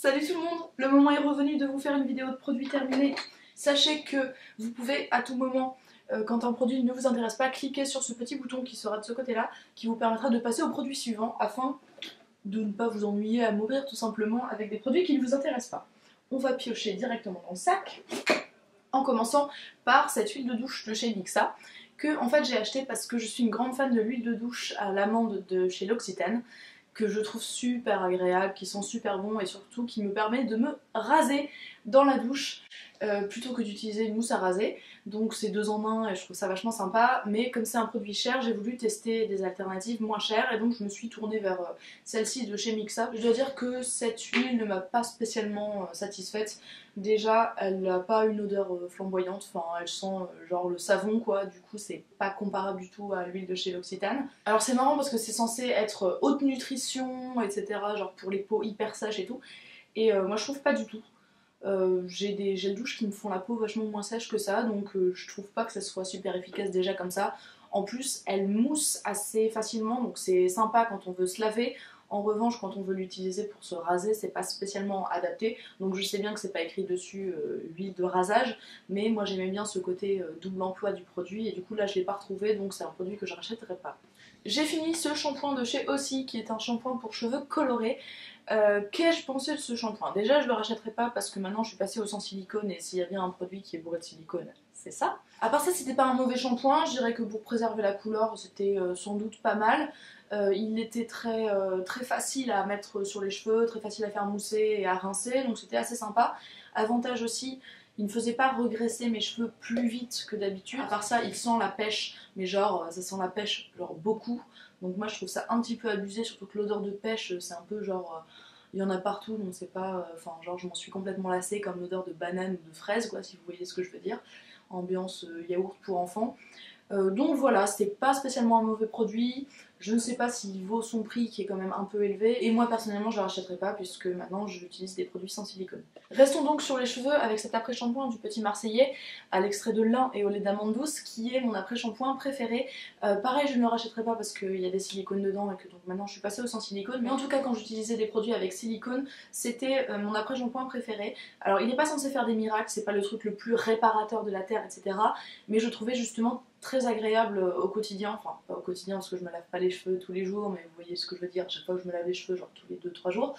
Salut tout le monde, le moment est revenu de vous faire une vidéo de produit terminé. Sachez que vous pouvez à tout moment, quand un produit ne vous intéresse pas, cliquer sur ce petit bouton qui sera de ce côté là, qui vous permettra de passer au produit suivant afin de ne pas vous ennuyer à mourir tout simplement avec des produits qui ne vous intéressent pas. On va piocher directement dans le sac, en commençant par cette huile de douche de chez Mixa, que en fait j'ai acheté parce que je suis une grande fan de l'huile de douche à l'amande de chez L'Occitane, que je trouve super agréable, qui sent super bon et surtout qui me permet de me raser dans la douche plutôt que d'utiliser une mousse à raser. Donc c'est 2 en 1 et je trouve ça vachement sympa, mais comme c'est un produit cher, j'ai voulu tester des alternatives moins chères et donc je me suis tournée vers celle-ci de chez Mixa. Je dois dire que cette huile ne m'a pas spécialement satisfaite. Déjà, elle n'a pas une odeur flamboyante, enfin elle sent genre le savon quoi, du coup c'est pas comparable du tout à l'huile de chez L'Occitane. Alors c'est marrant parce que c'est censé être haute nutrition, etc. genre pour les peaux hyper sèches et tout, et moi je trouve pas du tout. J'ai des gels douche qui me font la peau vachement moins sèche que ça, donc je trouve pas que ça soit super efficace déjà comme ça. En plus, elle mousse assez facilement, donc c'est sympa quand on veut se laver. En revanche, quand on veut l'utiliser pour se raser, c'est pas spécialement adapté. Donc je sais bien que c'est pas écrit dessus huile de rasage, mais moi j'aimais bien ce côté double emploi du produit, et du coup là je l'ai pas retrouvé, donc c'est un produit que je rachèterai pas. J'ai fini ce shampoing de chez Aussie, qui est un shampoing pour cheveux colorés. Qu'ai-je pensé de ce shampoing? Déjà, je le rachèterai pas parce que maintenant je suis passée au sans silicone et s'il y a bien un produit qui est bourré de silicone, c'est ça. À part ça, c'était pas un mauvais shampoing. Je dirais que pour préserver la couleur, c'était sans doute pas mal. Il était très facile à mettre sur les cheveux, très facile à faire mousser et à rincer, donc c'était assez sympa. Avantage aussi, il ne faisait pas regresser mes cheveux plus vite que d'habitude. À part ça, il sent la pêche, mais genre ça sent la pêche genre beaucoup. Donc moi je trouve ça un petit peu abusé, surtout que l'odeur de pêche c'est un peu genre... il y en a partout, donc c'est pas... Enfin genre je m'en suis complètement lassée, comme l'odeur de banane ou de fraise quoi, si vous voyez ce que je veux dire. Ambiance yaourt pour enfants. Donc voilà, c'est pas spécialement un mauvais produit. Je ne sais pas s'il vaut son prix qui est quand même un peu élevé. Et moi personnellement je ne le rachèterai pas puisque maintenant j'utilise des produits sans silicone. Restons donc sur les cheveux avec cet après-shampoing du Petit Marseillais à l'extrait de lin et au lait d'amande douce qui est mon après-shampoing préféré. Pareil, je ne le rachèterai pas parce qu'il y a des silicones dedans et que donc maintenant je suis passée au sans silicone. Mais en tout cas, quand j'utilisais des produits avec silicone, c'était mon après-shampoing préféré. Alors il n'est pas censé faire des miracles, c'est pas le truc le plus réparateur de la terre, etc. Mais je trouvais justement très agréable au quotidien, enfin pas au quotidien parce que je me lave pas les cheveux tous les jours, mais vous voyez ce que je veux dire, chaque fois que je me lave les cheveux, genre tous les 2-3 jours,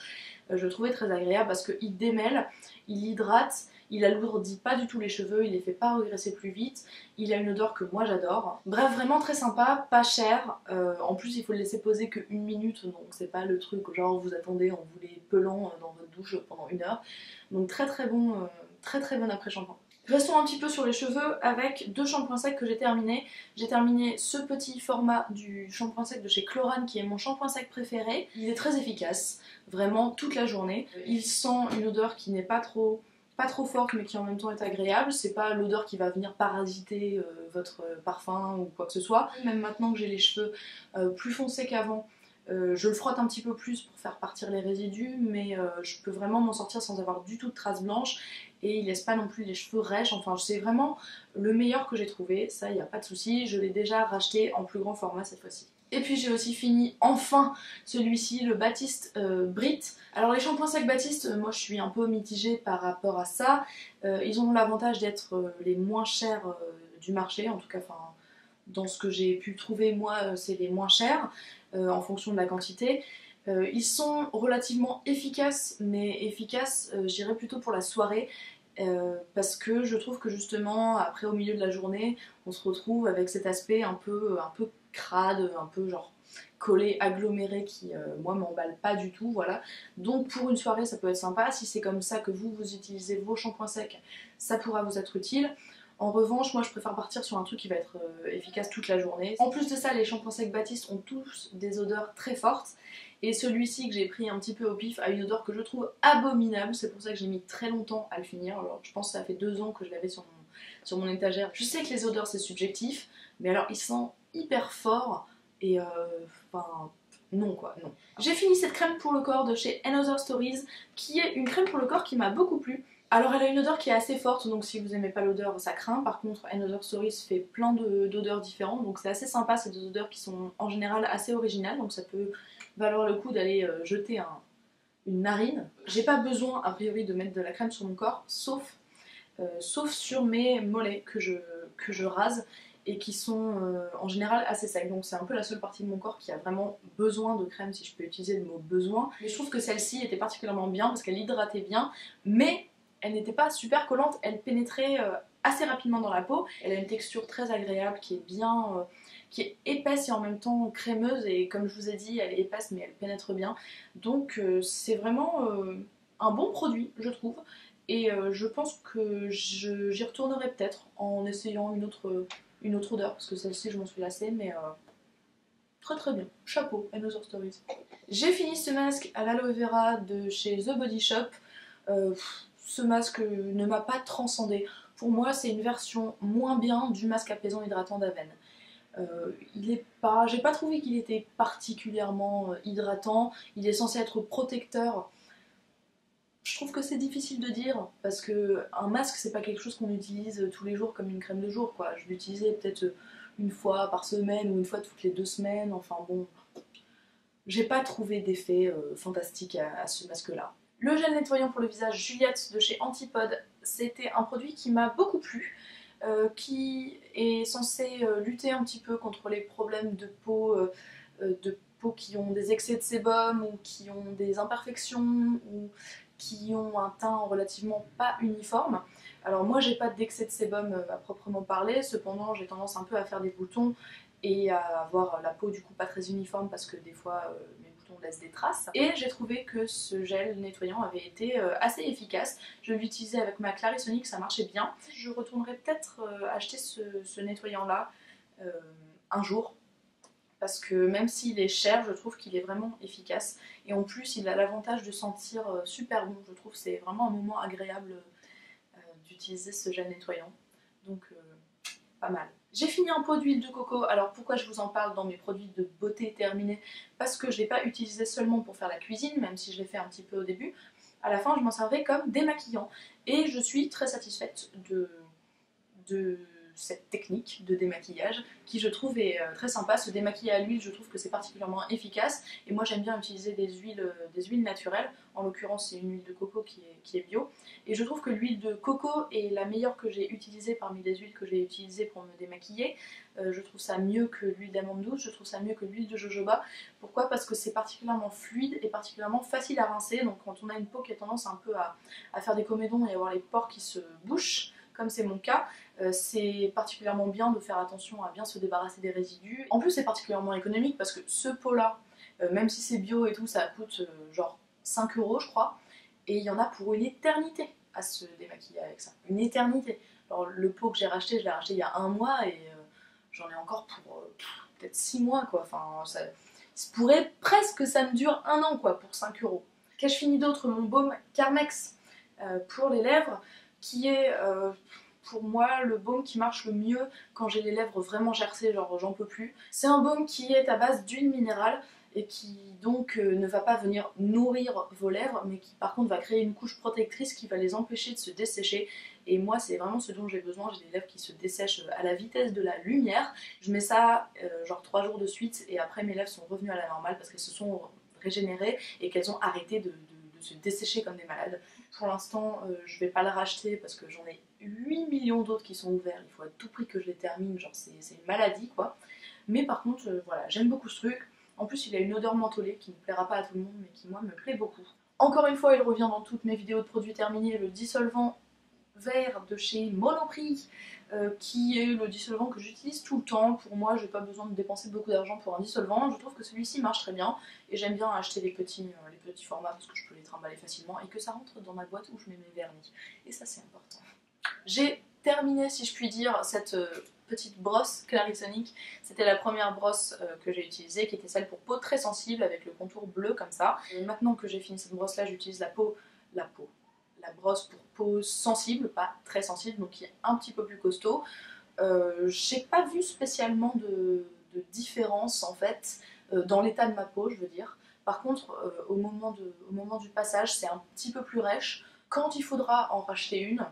je le trouvais très agréable parce qu'il démêle, il hydrate, il alourdit pas du tout les cheveux, il les fait pas regresser plus vite, il a une odeur que moi j'adore. Bref, vraiment très sympa, pas cher, en plus il faut le laisser poser que 1 minute, donc c'est pas le truc genre vous attendez en vous les pelant dans votre douche pendant 1 heure, donc très bon, très bon après-shampoing. Restons un petit peu sur les cheveux avec 2 shampoings secs que j'ai terminés. J'ai terminé ce petit format du shampoing sec de chez Chlorane qui est mon shampoing sec préféré. Il est très efficace, vraiment toute la journée. Il sent une odeur qui n'est pas trop forte mais qui en même temps est agréable. C'est pas l'odeur qui va venir parasiter votre parfum ou quoi que ce soit. Même maintenant que j'ai les cheveux plus foncés qu'avant, je le frotte un petit peu plus pour faire partir les résidus, mais je peux vraiment m'en sortir sans avoir du tout de traces blanches et il laisse pas non plus les cheveux rêches. Enfin, c'est vraiment le meilleur que j'ai trouvé, ça y a pas de souci. Je l'ai déjà racheté en plus grand format cette fois-ci. Et puis j'ai aussi fini enfin celui-ci, le Batiste Brit. Alors les shampoings secs Batiste, moi je suis un peu mitigée par rapport à ça. Ils ont l'avantage d'être les moins chers du marché, en tout cas dans ce que j'ai pu trouver moi c'est les moins chers en fonction de la quantité. Ils sont relativement efficaces, mais efficaces je dirais plutôt pour la soirée. Parce que je trouve que justement après au milieu de la journée on se retrouve avec cet aspect un peu crade, un peu genre collé, aggloméré qui moi m'emballe pas du tout, voilà. Donc pour une soirée ça peut être sympa, si c'est comme ça que vous utilisez vos shampoings secs, ça pourra vous être utile. En revanche, moi je préfère partir sur un truc qui va être efficace toute la journée. En plus de ça, les shampoings secs Batiste ont tous des odeurs très fortes. Et celui-ci que j'ai pris un petit peu au pif a une odeur que je trouve abominable. C'est pour ça que j'ai mis très longtemps à le finir. Alors je pense que ça fait 2 ans que je l'avais sur mon étagère. Je sais que les odeurs c'est subjectif, mais alors il sent hyper fort et enfin... non quoi, non. J'ai fini cette crème pour le corps de chez Another Stories, qui est une crème pour le corps qui m'a beaucoup plu. Alors elle a une odeur qui est assez forte, donc si vous aimez pas l'odeur, ça craint. Par contre, Another Stories fait plein d'odeurs différentes, donc c'est assez sympa. C'est des odeurs qui sont en général assez originales, donc ça peut valoir le coup d'aller jeter une narine. J'ai pas besoin a priori de mettre de la crème sur mon corps, sauf sur mes mollets que je rase et qui sont en général assez secs. Donc c'est un peu la seule partie de mon corps qui a vraiment besoin de crème, si je peux utiliser le mot besoin. Mais je trouve que celle-ci était particulièrement bien parce qu'elle hydratait bien, mais elle n'était pas super collante, elle pénétrait assez rapidement dans la peau. Elle a une texture très agréable qui est bien, qui est épaisse et en même temps crémeuse, et comme je vous ai dit, elle est épaisse mais elle pénètre bien. Donc c'est vraiment un bon produit, je trouve. Et je pense que j'y retournerai peut-être en essayant une autre odeur, parce que celle-ci je m'en suis lassée, mais très très bien. Chapeau, Another Stories. J'ai fini ce masque à l'aloe vera de chez The Body Shop. Ce masque ne m'a pas transcendé. Pour moi, c'est une version moins bien du masque apaisant hydratant d'Aven. J'ai pas trouvé qu'il était particulièrement hydratant. Il est censé être protecteur. Je trouve que c'est difficile de dire parce que un masque c'est pas quelque chose qu'on utilise tous les jours comme une crème de jour quoi. Je l'utilisais peut-être une fois par semaine ou une fois toutes les 2 semaines. Enfin bon, j'ai pas trouvé d'effet fantastique à ce masque là. Le gel nettoyant pour le visage Juliette de chez Antipode, c'était un produit qui m'a beaucoup plu. Qui est censé lutter un petit peu contre les problèmes de peau qui ont des excès de sébum ou qui ont des imperfections ou qui ont un teint relativement pas uniforme. Alors moi j'ai pas d'excès de sébum à proprement parler, cependant j'ai tendance un peu à faire des boutons et à avoir la peau du coup pas très uniforme parce que des fois mes boutons laissent des traces. Et j'ai trouvé que ce gel nettoyant avait été assez efficace. Je l'utilisais avec ma Clarisonic, ça marchait bien. Je retournerai peut-être acheter ce nettoyant là un jour, parce que même s'il est cher, je trouve qu'il est vraiment efficace. Et en plus, il a l'avantage de sentir super bon. Je trouve que c'est vraiment un moment agréable d'utiliser ce gel nettoyant. Donc, pas mal. J'ai fini un pot d'huile de coco. Alors, pourquoi je vous en parle dans mes produits de beauté terminés? Parce que je ne l'ai pas utilisé seulement pour faire la cuisine, même si je l'ai fait un petit peu au début. À la fin, je m'en servais comme démaquillant. Et je suis très satisfaite de cette technique de démaquillage qui je trouve est très sympa. Se démaquiller à l'huile, je trouve que c'est particulièrement efficace et moi j'aime bien utiliser des huiles naturelles. En l'occurrence c'est une huile de coco qui est bio, et je trouve que l'huile de coco est la meilleure que j'ai utilisée parmi les huiles que j'ai utilisées pour me démaquiller. Je trouve ça mieux que l'huile d'amande douce, je trouve ça mieux que l'huile de jojoba. Pourquoi? Parce que c'est particulièrement fluide et particulièrement facile à rincer. Donc quand on a une peau qui a tendance un peu à faire des comédons et avoir les pores qui se bouchent, comme c'est mon cas, c'est particulièrement bien de faire attention à bien se débarrasser des résidus. En plus c'est particulièrement économique parce que ce pot là, même si c'est bio et tout, ça coûte genre 5 € je crois, et il y en a pour une éternité à se démaquiller avec ça. Une éternité. Alors le pot que j'ai racheté, je l'ai racheté il y a 1 mois et j'en ai encore pour peut-être 6 mois quoi. Enfin, ça se pourrait presque que ça me dure 1 an quoi pour 5 €. Qu'ai-je fini d'autre? Mon baume Carmex pour les lèvres, qui est pour moi le baume qui marche le mieux quand j'ai les lèvres vraiment gercées, genre j'en peux plus. C'est un baume qui est à base d'huile minérale et qui donc ne va pas venir nourrir vos lèvres, mais qui par contre va créer une couche protectrice qui va les empêcher de se dessécher. Et moi c'est vraiment ce dont j'ai besoin, j'ai des lèvres qui se dessèchent à la vitesse de la lumière. Je mets ça genre 3 jours de suite et après mes lèvres sont revenues à la normale parce qu'elles se sont régénérées et qu'elles ont arrêté de se dessécher comme des malades. Pour l'instant, je vais pas le racheter parce que j'en ai 8 millions d'autres qui sont ouverts. Il faut à tout prix que je les termine, genre c'est une maladie quoi. Mais par contre, voilà, j'aime beaucoup ce truc. En plus, il a une odeur mentholée qui ne plaira pas à tout le monde, mais qui moi me plaît beaucoup. Encore une fois, il revient dans toutes mes vidéos de produits terminés, le dissolvant vert de chez Monoprix, qui est le dissolvant que j'utilise tout le temps. Pour moi, j'ai pas besoin de dépenser beaucoup d'argent pour un dissolvant. Je trouve que celui-ci marche très bien et j'aime bien acheter les petits formats parce que je peux les trimballer facilement et que ça rentre dans ma boîte où je mets mes vernis. Et ça, c'est important. J'ai terminé, si je puis dire, cette petite brosse Clarisonic. C'était la première brosse que j'ai utilisée, qui était celle pour peau très sensible avec le contour bleu comme ça. Et maintenant que j'ai fini cette brosse là, j'utilise la brosse pour peau sensible, pas très sensible, donc qui est un petit peu plus costaud. J'ai pas vu spécialement de différence en fait dans l'état de ma peau, je veux dire. Par contre, au moment du passage, c'est un petit peu plus rêche. Quand il faudra en racheter une,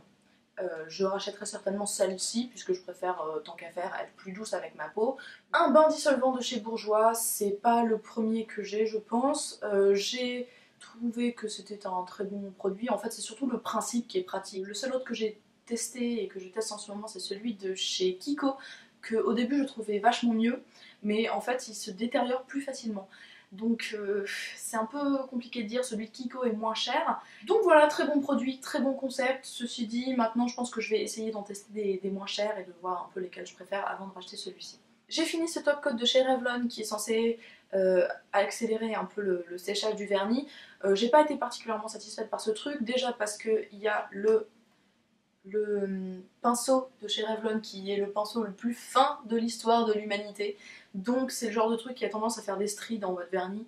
je rachèterai certainement celle-ci puisque je préfère tant qu'à faire être plus douce avec ma peau. Un bain dissolvant de chez Bourjois, c'est pas le premier que j'ai je pense. J'ai trouvé que c'était un très bon produit. En fait, c'est surtout le principe qui est pratique. Le seul autre que j'ai testé et que je teste en ce moment, c'est celui de chez Kiko, que au début je trouvais vachement mieux, mais en fait il se détériore plus facilement. Donc c'est un peu compliqué de dire, celui de Kiko est moins cher. Donc voilà, très bon produit, très bon concept. Ceci dit, maintenant je pense que je vais essayer d'en tester des moins chers et de voir un peu lesquels je préfère avant de racheter celui-ci. J'ai fini ce top coat de chez Revlon qui est censé accélérer un peu le séchage du vernis. J'ai pas été particulièrement satisfaite par ce truc, déjà parce qu'il y a le pinceau de chez Revlon qui est le pinceau le plus fin de l'histoire de l'humanité. Donc c'est le genre de truc qui a tendance à faire des stries dans votre vernis.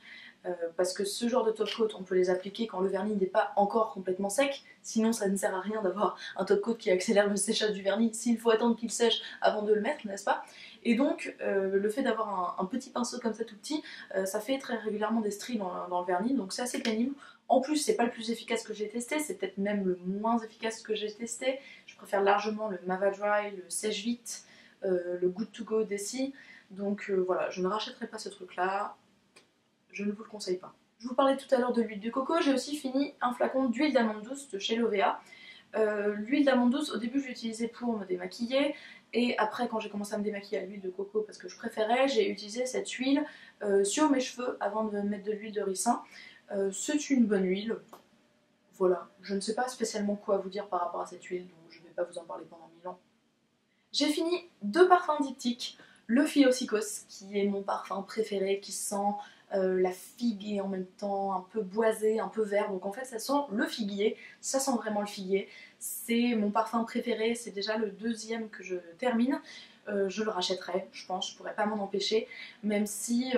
Parce que ce genre de top coat, on peut les appliquer quand le vernis n'est pas encore complètement sec, sinon ça ne sert à rien d'avoir un top coat qui accélère le séchage du vernis s'il faut attendre qu'il sèche avant de le mettre, n'est-ce pas? Et donc le fait d'avoir un petit pinceau comme ça tout petit, ça fait très régulièrement des stries dans le vernis, donc c'est assez pénible. En plus, c'est pas le plus efficace que j'ai testé, c'est peut-être même le moins efficace que j'ai testé. Je préfère largement le Mava Dry, le Sèche Vite, le Good To Go d'Essie. Donc voilà, je ne rachèterai pas ce truc-là. Je ne vous le conseille pas. Je vous parlais tout à l'heure de l'huile de coco, j'ai aussi fini un flacon d'huile d'amande douce de chez Lovea. L'huile d'amande douce, au début je l'utilisais pour me démaquiller, et après quand j'ai commencé à me démaquiller à l'huile de coco parce que je préférais, j'ai utilisé cette huile sur mes cheveux avant de mettre de l'huile de ricin. C'est une bonne huile, voilà, je ne sais pas spécialement quoi vous dire par rapport à cette huile, donc je ne vais pas vous en parler pendant 1000 ans. J'ai fini 2 parfums diptyques, le Philosykos qui est mon parfum préféré, qui sent la figue et en même temps un peu boisé, un peu vert, donc en fait ça sent le figuier, ça sent vraiment le figuier, c'est mon parfum préféré, c'est déjà le deuxième que je termine. Je le rachèterai, je pense, je pourrais pas m'en empêcher, même si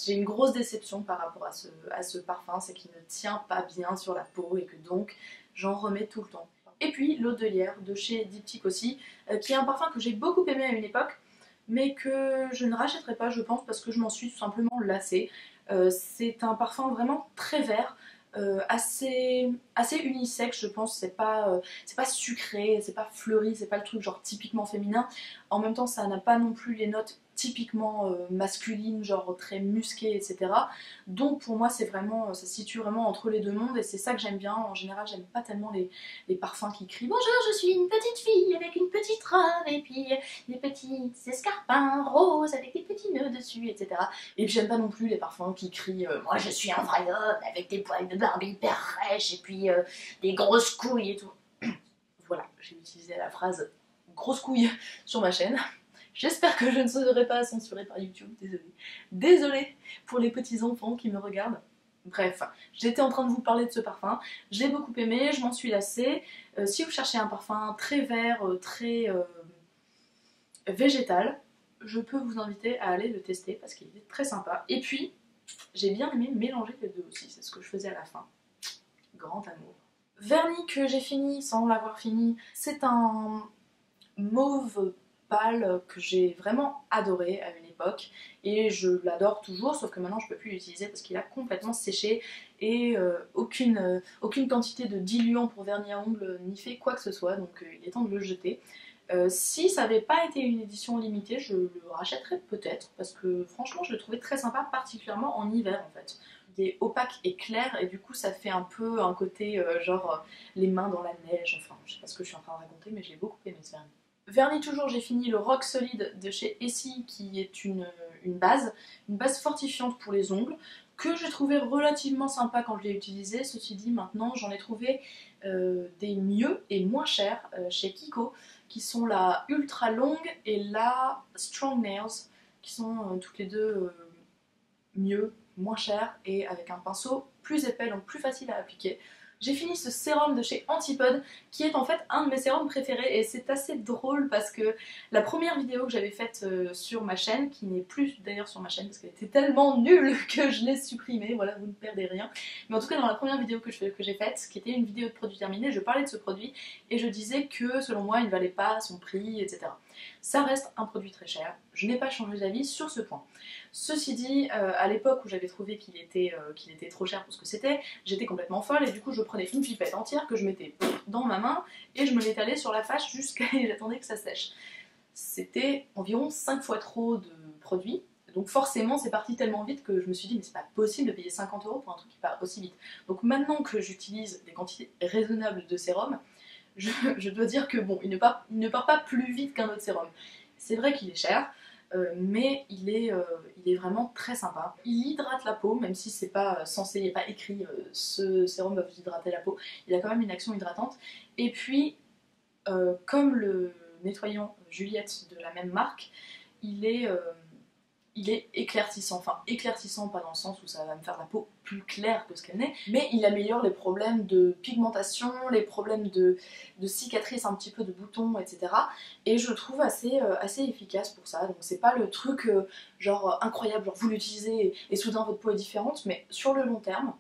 j'ai une grosse déception par rapport à ce parfum, c'est qu'il ne tient pas bien sur la peau et que donc j'en remets tout le temps. Et puis l'eau de lierre de chez Diptyque aussi, qui est un parfum que j'ai beaucoup aimé à une époque, mais que je ne rachèterai pas, je pense, parce que je m'en suis tout simplement lassée. C'est un parfum vraiment très vert, assez unisexe, je pense. C'est pas sucré, c'est pas fleuri, c'est pas le truc genre typiquement féminin. En même temps, ça n'a pas non plus les notes typiquement masculines, genre très musquées, etc. Donc pour moi, c'est vraiment, ça se situe vraiment entre les deux mondes et c'est ça que j'aime bien. En général, j'aime pas tellement les parfums qui crient bonjour, je suis une petite fille avec une petite robe et puis des petits escarpins roses avec des petits nœuds dessus, etc. Et puis j'aime pas non plus les parfums qui crient moi je suis un vrai homme avec des poils de barbe hyper rêches et puis des grosses couilles et tout. Voilà, j'ai utilisé la phrase grosse couille sur ma chaîne. J'espère que je ne serai pas censurée par YouTube, désolée. Désolée pour les petits enfants qui me regardent. Bref, j'étais en train de vous parler de ce parfum, j'ai beaucoup aimé, je m'en suis lassée. Si vous cherchez un parfum très vert, très végétal, je peux vous inviter à aller le tester parce qu'il est très sympa. Et puis, j'ai bien aimé mélanger les deux aussi, c'est ce que je faisais à la fin. Grand amour. Vernis que j'ai fini sans l'avoir fini, c'est un mauve pâle que j'ai vraiment adoré à une époque et je l'adore toujours, sauf que maintenant je peux plus l'utiliser parce qu'il a complètement séché et aucune quantité de diluant pour vernis à ongles n'y fait quoi que ce soit, donc il est temps de le jeter. Si ça n'avait pas été une édition limitée, je le rachèterais peut-être parce que franchement je le trouvais très sympa, particulièrement en hiver en fait. Il est opaque et clair et du coup ça fait un peu un côté genre les mains dans la neige, enfin je sais pas ce que je suis en train de raconter mais j'ai beaucoup aimé ce vernis. Vernis toujours, j'ai fini le Rock Solid de chez Essie qui est une base fortifiante pour les ongles que j'ai trouvé relativement sympa quand je l'ai utilisé. Ceci dit, maintenant j'en ai trouvé des mieux et moins chers chez Kiko qui sont la Ultra Longue et la Strong Nails qui sont toutes les deux mieux, moins chères et avec un pinceau plus épais donc plus facile à appliquer. J'ai fini ce sérum de chez Antipode qui est en fait un de mes sérums préférés et c'est assez drôle parce que la première vidéo que j'avais faite sur ma chaîne, qui n'est plus d'ailleurs sur ma chaîne parce qu'elle était tellement nulle que je l'ai supprimée, voilà vous ne perdez rien, mais en tout cas dans la première vidéo que j'ai faite, qui était une vidéo de produit terminé, je parlais de ce produit et je disais que selon moi il ne valait pas son prix, etc. Ça reste un produit très cher, je n'ai pas changé d'avis sur ce point. Ceci dit, à l'époque où j'avais trouvé qu'il était trop cher pour ce que c'était, j'étais complètement folle et du coup je prenais une pipette entière que je mettais dans ma main et je me l'étalais sur la face jusqu'à et j'attendais que ça sèche. C'était environ 5 fois trop de produit, Donc forcément c'est parti tellement vite que je me suis dit mais c'est pas possible de payer 50 € pour un truc qui part aussi vite. Donc maintenant que j'utilise des quantités raisonnables de sérum, je dois dire que bon, il ne part pas plus vite qu'un autre sérum. C'est vrai qu'il est cher, mais il est vraiment très sympa. Il hydrate la peau, même si c'est pas censé, il n'est pas écrit ce sérum va vous hydrater la peau, il a quand même une action hydratante. Et puis, comme le nettoyant Juliette de la même marque, il est éclaircissant, enfin éclaircissant pas dans le sens où ça va me faire la peau plus claire que ce qu'elle n'est, mais il améliore les problèmes de pigmentation, les problèmes de cicatrices, un petit peu de boutons, etc. Et je le trouve assez efficace pour ça, donc c'est pas le truc genre incroyable, genre vous l'utilisez et soudain votre peau est différente, mais sur le long terme,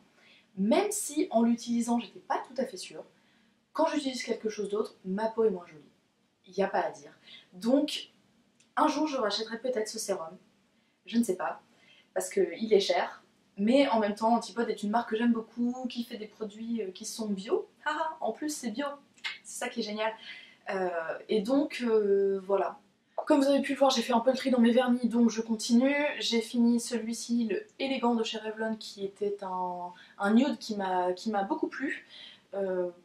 même si en l'utilisant j'étais pas tout à fait sûre, quand j'utilise quelque chose d'autre, ma peau est moins jolie. Il n'y a pas à dire. Donc un jour je rachèterai peut-être ce sérum. Je ne sais pas, parce qu'il est cher, mais en même temps Antipode est une marque que j'aime beaucoup, qui fait des produits qui sont bio. Haha, en plus c'est bio, c'est ça qui est génial. Et donc voilà. Comme vous avez pu le voir, j'ai fait un peu le tri dans mes vernis, donc je continue. J'ai fini celui-ci, le élégant de chez Revlon, qui était un nude qui m'a beaucoup plu.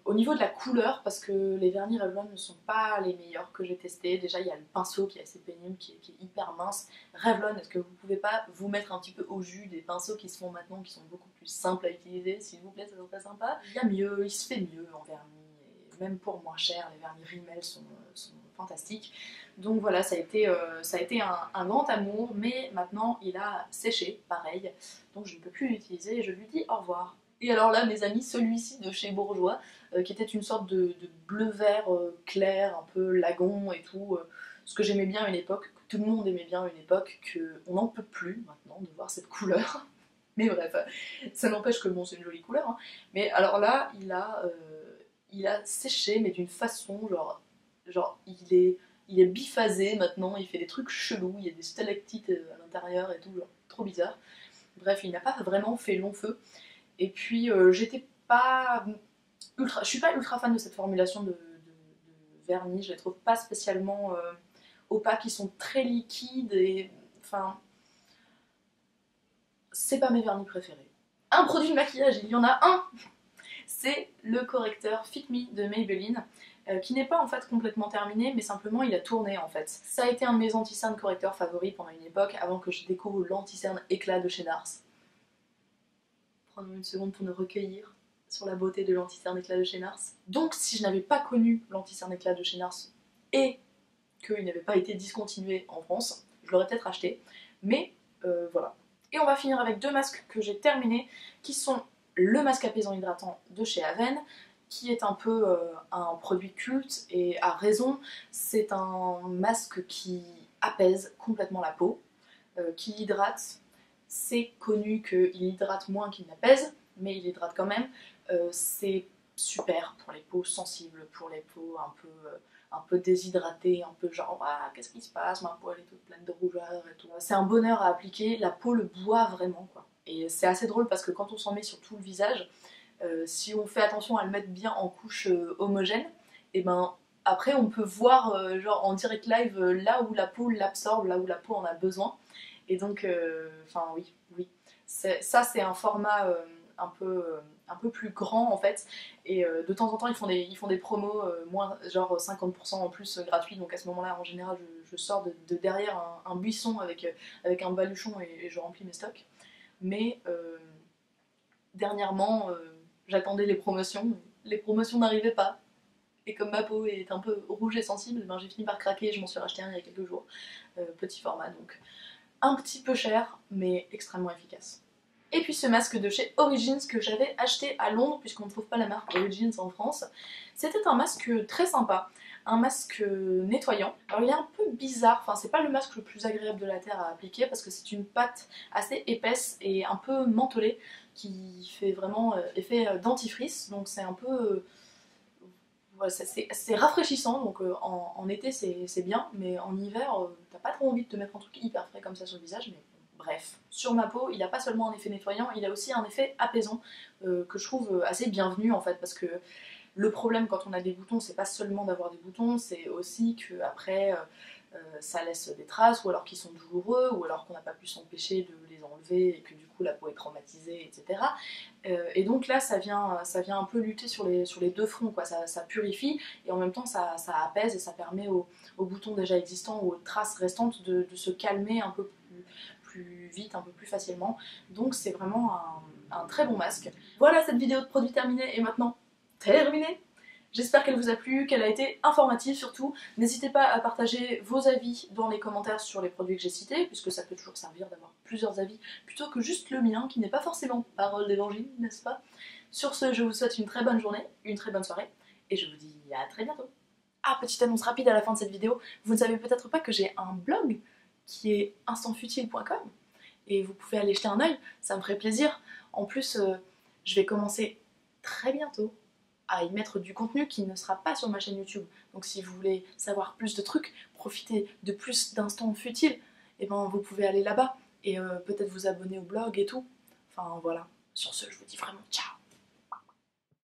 Au niveau de la couleur, parce que les vernis Revlon ne sont pas les meilleurs que j'ai testés. Déjà il y a le pinceau qui est assez pénible, qui est hyper mince. Revlon, est-ce que vous pouvez pas vous mettre un petit peu au jus des pinceaux qui se font maintenant, qui sont beaucoup plus simples à utiliser, s'il vous plaît, ça serait sympa. Il y a mieux, il se fait mieux en vernis, et même pour moins cher, les vernis Rimmel sont fantastiques. Donc voilà, ça a été un grand amour, mais maintenant il a séché, pareil, donc je ne peux plus l'utiliser et je lui dis au revoir. Et alors là, mes amis, celui-ci de chez Bourjois, qui était une sorte de bleu-vert clair, un peu lagon et tout, ce que j'aimais bien à une époque, que tout le monde aimait bien à une époque, qu'on n'en peut plus maintenant de voir cette couleur. Mais bref, ça n'empêche que bon, c'est une jolie couleur, hein. Mais alors là, il a séché, mais d'une façon, genre il est biphasé maintenant, il fait des trucs chelous, il y a des stalactites à l'intérieur et tout, genre trop bizarre. Bref, il n'a pas vraiment fait long feu. Et puis j'étais pas ultra, je suis pas ultra fan de cette formulation de vernis, je les trouve pas spécialement opaques, ils sont très liquides et enfin c'est pas mes vernis préférés. Un produit de maquillage, il y en a un, c'est le correcteur Fit Me de Maybelline, qui n'est pas en fait complètement terminé, mais simplement il a tourné en fait. Ça a été un de mes anti-cernes correcteurs favoris pendant une époque, avant que je découvre l'anti-cerne éclat de chez Nars. Prenons une seconde pour nous recueillir sur la beauté de l'anti-cerne éclat de chez Nars. Donc si je n'avais pas connu l'anti-cerne éclat de chez Nars et qu'il n'avait pas été discontinué en France, je l'aurais peut-être acheté, mais voilà. Et on va finir avec deux masques que j'ai terminés, qui sont le masque apaisant hydratant de chez Aven, qui est un peu un produit culte, et à raison, c'est un masque qui apaise complètement la peau, qui hydrate. C'est connu qu'il hydrate moins qu'il n'apaise, mais il hydrate quand même. C'est super pour les peaux sensibles, pour les peaux un peu déshydratées, un peu genre ah, qu'est-ce qui se passe, ma peau elle est toute pleine de rougeur et tout. C'est un bonheur à appliquer, la peau le boit vraiment quoi. Et c'est assez drôle parce que quand on s'en met sur tout le visage, si on fait attention à le mettre bien en couche homogène, et ben après on peut voir genre en direct live là où la peau l'absorbe, là où la peau en a besoin. Et donc, enfin oui. Ça c'est un format un peu plus grand en fait. Et de temps en temps ils font des promos moins genre 50% en plus gratuits. Donc à ce moment-là en général je sors de derrière un buisson avec un baluchon et je remplis mes stocks. Mais dernièrement j'attendais les promotions. Les promotions n'arrivaient pas. Et comme ma peau est un peu rouge et sensible, ben j'ai fini par craquer, je m'en suis racheté un il y a quelques jours. Petit format donc. Un petit peu cher, mais extrêmement efficace. Et puis ce masque de chez Origins que j'avais acheté à Londres, puisqu'on ne trouve pas la marque Origins en France. C'était un masque très sympa, un masque nettoyant. Alors il est un peu bizarre, enfin c'est pas le masque le plus agréable de la Terre à appliquer, parce que c'est une pâte assez épaisse et un peu mentholée, qui fait vraiment effet dentifrice, donc c'est un peu... Voilà, c'est rafraîchissant, donc en été c'est bien, mais en hiver t'as pas trop envie de te mettre un truc hyper frais comme ça sur le visage, mais bref. Sur ma peau, il a pas seulement un effet nettoyant, il a aussi un effet apaisant, que je trouve assez bienvenu en fait, parce que le problème quand on a des boutons, c'est pas seulement d'avoir des boutons, c'est aussi que après ça laisse des traces, ou alors qui sont douloureux, ou alors qu'on n'a pas pu s'empêcher de les enlever et que du coup la peau est traumatisée, etc. Et donc là ça vient un peu lutter sur les deux fronts, quoi. Ça purifie et en même temps ça apaise et ça permet aux boutons déjà existants ou aux traces restantes de se calmer un peu plus vite, un peu plus facilement. Donc c'est vraiment un très bon masque. Voilà, cette vidéo de produit terminée est maintenant terminée. J'espère qu'elle vous a plu, qu'elle a été informative surtout. N'hésitez pas à partager vos avis dans les commentaires sur les produits que j'ai cités, puisque ça peut toujours servir d'avoir plusieurs avis, plutôt que juste le mien, qui n'est pas forcément parole d'évangile, n'est-ce pas? Sur ce, je vous souhaite une très bonne journée, une très bonne soirée, et je vous dis à très bientôt. Ah, petite annonce rapide à la fin de cette vidéo, vous ne savez peut-être pas que j'ai un blog qui est instantfutile.com, et vous pouvez aller jeter un œil, ça me ferait plaisir. En plus, je vais commencer très bientôt à y mettre du contenu qui ne sera pas sur ma chaîne YouTube. Donc si vous voulez savoir plus de trucs, profiter de plus d'instants futiles, et ben vous pouvez aller là-bas et peut-être vous abonner au blog et tout. Enfin voilà. Sur ce, je vous dis vraiment ciao.